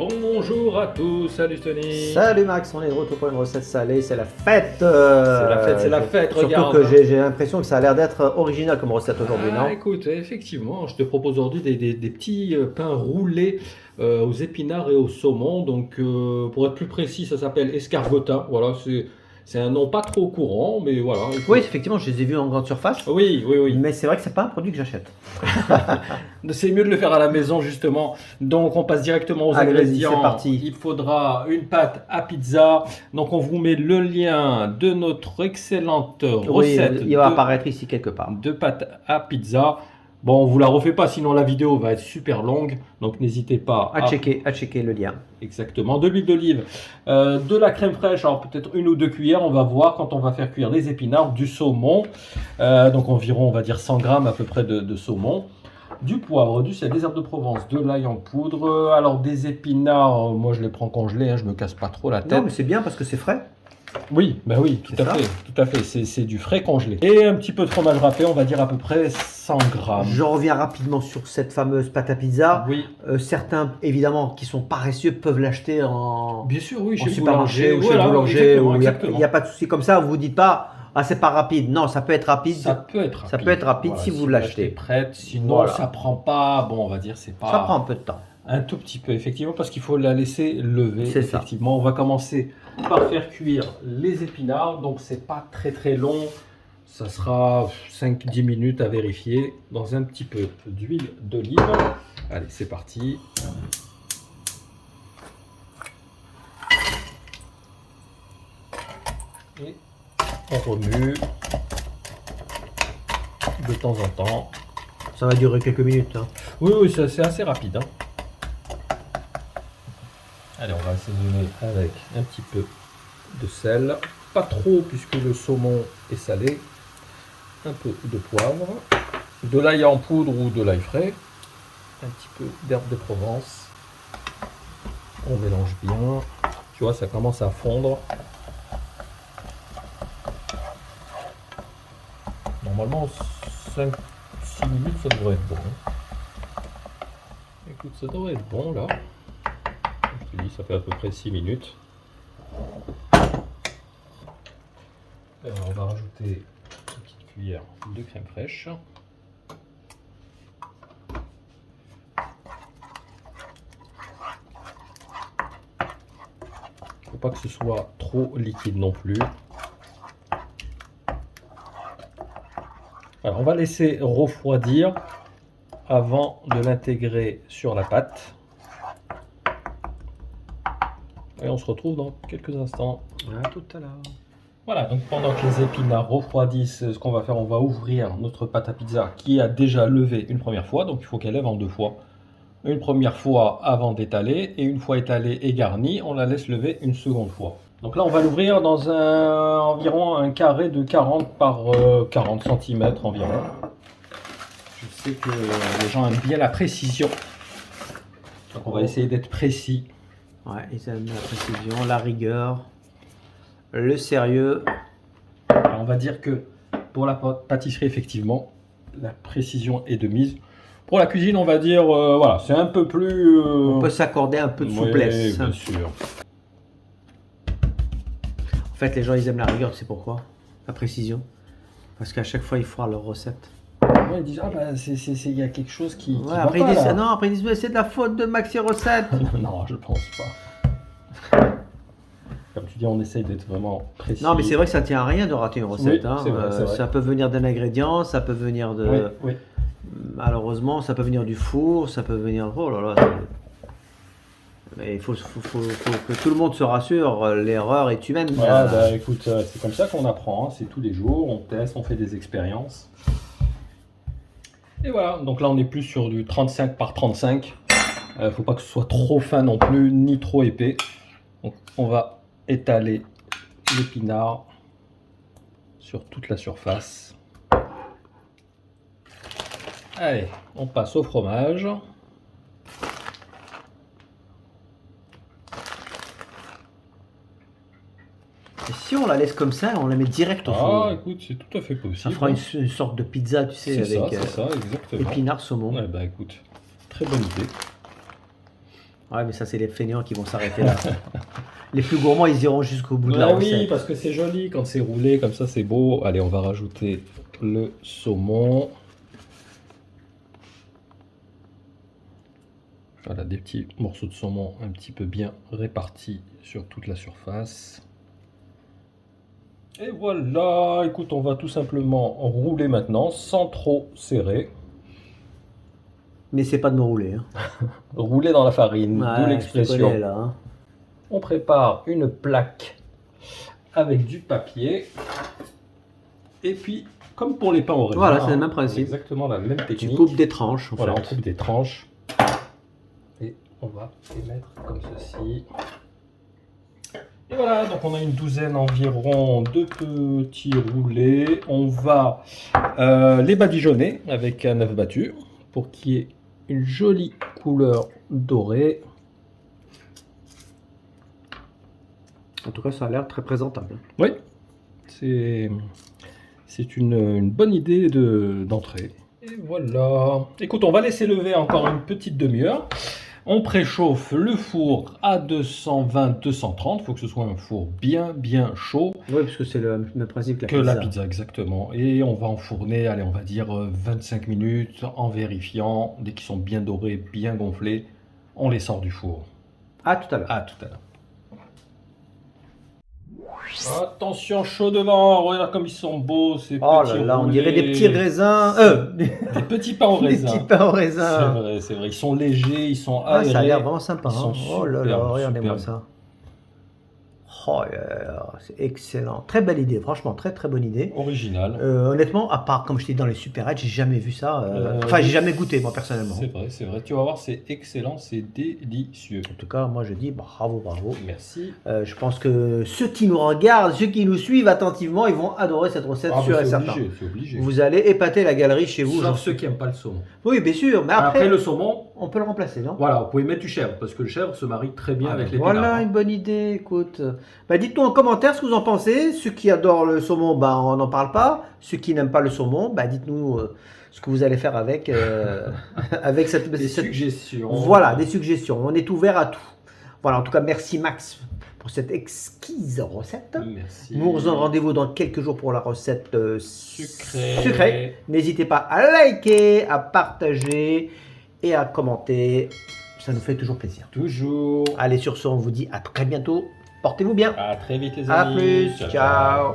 Bonjour à tous, salut Tony. Salut Max, on est de retour pour une recette salée, c'est la fête. C'est la fête, regarde. Surtout que j'ai l'impression que ça a l'air d'être original comme recette aujourd'hui, non? Écoute, effectivement, je te propose aujourd'hui des petits pains roulés aux épinards et au saumon. Donc, pour être plus précis, ça s'appelle escargotin. Voilà, c'est un nom pas trop courant, mais voilà. Oui, effectivement, je les ai vus en grande surface. Oui. Mais c'est vrai que c'est pas un produit que j'achète. C'est mieux de le faire à la maison, justement. Donc, on passe directement aux Allez, vas-y, ingrédients. c'est parti. Il faudra une pâte à pizza. Donc, on vous met le lien de notre excellente recette. Oui, il va apparaître ici quelque part. De pâte à pizza. Bon, on vous la refait pas, sinon la vidéo va être super longue. Donc, n'hésitez pas À checker le lien. Exactement. De l'huile d'olive, de la crème fraîche, alors peut-être 1 ou 2 cuillères, on va voir quand on va faire cuire les épinards, du saumon, donc environ, on va dire 100 grammes à peu près de saumon, du poivre, du sel, des herbes de Provence, de l'ail en poudre. Alors des épinards, moi je les prends congelés, hein, je me casse pas trop la tête. Non, mais c'est bien parce que c'est frais. Oui, tout à fait, c'est du frais congelé. Et un petit peu de fromage râpé, on va dire à peu près 100 grammes. Je reviens rapidement sur cette fameuse pâte à pizza. Oui. Certains, évidemment, qui sont paresseux peuvent l'acheter en, Bien sûr, oui, en chez le supermarché ou chez Voilà, le boulanger. exactement. Il n'y a pas de souci comme ça. Vous dites pas, ah, c'est pas rapide. Non, ça peut être rapide. Ça peut être rapide. Ça peut être rapide si vous l'achetez. Prête, sinon Voilà. ça prend pas, bon on va dire c'est pas... Ça prend un peu de temps. Un tout petit peu effectivement parce qu'il faut la laisser lever. C'est ça. Effectivement, on va commencer par faire cuire les épinards, donc c'est pas très long. Ça sera 5-10 minutes à vérifier dans un petit peu d'huile d'olive. Allez, c'est parti. Et on remue de temps en temps. Ça va durer quelques minutes. Hein. Oui, c'est assez rapide. Hein. Allez, on va assaisonner avec un petit peu de sel. Pas trop puisque le saumon est salé. Un peu de poivre. De l'ail en poudre ou de l'ail frais. Un petit peu d'herbe de Provence. On mélange bien. Tu vois, ça commence à fondre. Normalement, 5-6 minutes, ça devrait être bon. Écoute, ça devrait être bon là. Je te dis, ça fait à peu près 6 minutes. Alors, on va rajouter une petite cuillère de crème fraîche. Faut pas que ce soit trop liquide non plus. Alors, on va laisser refroidir avant de l'intégrer sur la pâte. Et on se retrouve dans quelques instants. À tout à l'heure. Voilà, donc pendant que les épinards refroidissent, ce qu'on va faire, on va ouvrir notre pâte à pizza qui a déjà levé une première fois. Donc il faut qu'elle lève en 2 fois. Une première fois avant d'étaler et une fois étalée et garnie, on la laisse lever une seconde fois. Donc là, on va l'ouvrir dans environ un carré de 40 par 40 cm environ. Je sais que les gens aiment bien la précision. Donc on va essayer d'être précis. Ouais, ils aiment la précision, la rigueur, le sérieux. Alors, on va dire que pour la pâtisserie, effectivement, la précision est de mise. Pour la cuisine, on va dire, voilà, c'est un peu plus... On peut s'accorder un peu de souplesse. Oui, bien sûr. En fait, les gens, ils aiment la rigueur, tu sais pourquoi? La précision. Parce qu'à chaque fois, ils foirent leur recette. Ouais, ils disent, ah bah, il y a quelque chose qui Ouais, va après, pas, ils disent, là. non, après, ils disent, mais c'est de la faute de Maxi Recette. Non, je pense pas. Comme tu dis, on essaye d'être vraiment précis. Non, mais c'est vrai que ça tient à rien de rater une recette. Oui, Hein. c'est vrai. Ça peut venir d'un ingrédient, ça peut venir de... Oui. Malheureusement, ça peut venir du four, ça peut venir... Oh là là. Mais il faut que tout le monde se rassure, l'erreur est humaine. Voilà, bah, écoute, c'est comme ça qu'on apprend, hein. C'est tous les jours, on teste, on fait des expériences. Et voilà, donc là on est plus sur du 35 par 35. Faut pas que ce soit trop fin non plus, ni trop épais. Donc on va étaler l'épinard sur toute la surface. Allez, on passe au fromage. Et si on la laisse comme ça, on la met direct au four. Ah, écoute, c'est tout à fait possible. Ça fera une sorte de pizza, tu sais, C'est avec ça, exactement. épinards, saumon. Ouais, bah écoute, très bonne idée. Ouais, mais ça, c'est les feignants qui vont s'arrêter là. Les plus gourmands, ils iront jusqu'au bout de la Ah oui, recette. parce que c'est joli quand c'est roulé, comme ça c'est beau. Allez, on va rajouter le saumon. Voilà, des petits morceaux de saumon un petit peu bien répartis sur toute la surface. Et voilà, écoute, on va tout simplement rouler maintenant, sans trop serrer. Mais c'est pas de me rouler. Hein. Rouler dans la farine, d'où Ouais, je te l'expression. connais, là. Hein. On prépare une plaque avec du papier. Et puis, comme pour les pains au raisin, Voilà, c'est le même principe. exactement la même Tu technique. coupes des tranches. En Voilà, fait. on coupe des tranches. Et on va les mettre comme ceci. Et voilà, donc on a une douzaine environ de petits roulés. On va les badigeonner avec un œuf battu pour qu'il y ait une jolie couleur dorée. En tout cas, ça a l'air très présentable. Oui, c'est une bonne idée d'entrée. Et voilà. Écoute, on va laisser lever encore une petite demi-heure. On préchauffe le four à 220-230. Il faut que ce soit un four bien chaud. Oui, parce que c'est le même principe que La pizza, exactement. Et on va enfourner, allez, on va dire 25 minutes en vérifiant. Dès qu'ils sont bien dorés, bien gonflés, on les sort du four. À tout à l'heure. À tout à l'heure. Attention, chaud devant, regarde comme ils sont beaux ces Oh petits là là, on roulés. dirait des petits raisins. Des petits pains au Des raisin. petits pains au raisin. C'est vrai. Ils sont légers, ils sont Ah, aérés. ça a l'air vraiment sympa. Ils sont Oh là là, superbes, regardez-moi superbes. ça. Oh là là, c'est excellent. Très belle idée, franchement, très très bonne idée. Original. Honnêtement, à part, comme je t'ai dit, dans les supérettes, j'ai jamais vu ça. Enfin, oui. j'ai jamais goûté, moi, personnellement. C'est vrai. Tu vas voir, c'est excellent, c'est délicieux. En tout cas, moi, je dis bravo. Merci. Je pense que ceux qui nous regardent, ceux qui nous suivent attentivement, ils vont adorer cette recette, sûr et certain. C'est obligé. Vous allez épater la galerie chez vous. Sauf ceux qui n'aiment pas le saumon. Oui, bien sûr, mais Après après, le saumon, on peut le remplacer, non? voilà, vous pouvez mettre du chèvre, parce que le chèvre se marie très bien avec les Voilà pinards. une bonne idée, écoute. Bah, dites-nous en commentaire ce que vous en pensez. Ceux qui adorent le saumon, bah, on n'en parle pas. Ceux qui n'aiment pas le saumon, bah, dites-nous ce que vous allez faire avec, avec Des cette... suggestions. Voilà, des suggestions. On est ouvert à tout. Voilà, en tout cas, merci Max pour cette exquise recette. Merci. Nous vous en rendez-vous dans quelques jours pour la recette Sucrée. N'hésitez pas à liker, à partager et à commenter. Ça nous fait toujours plaisir. Toujours. Allez, sur ce, on vous dit à très bientôt. Portez-vous bien. À très vite les À amis. plus. Ciao.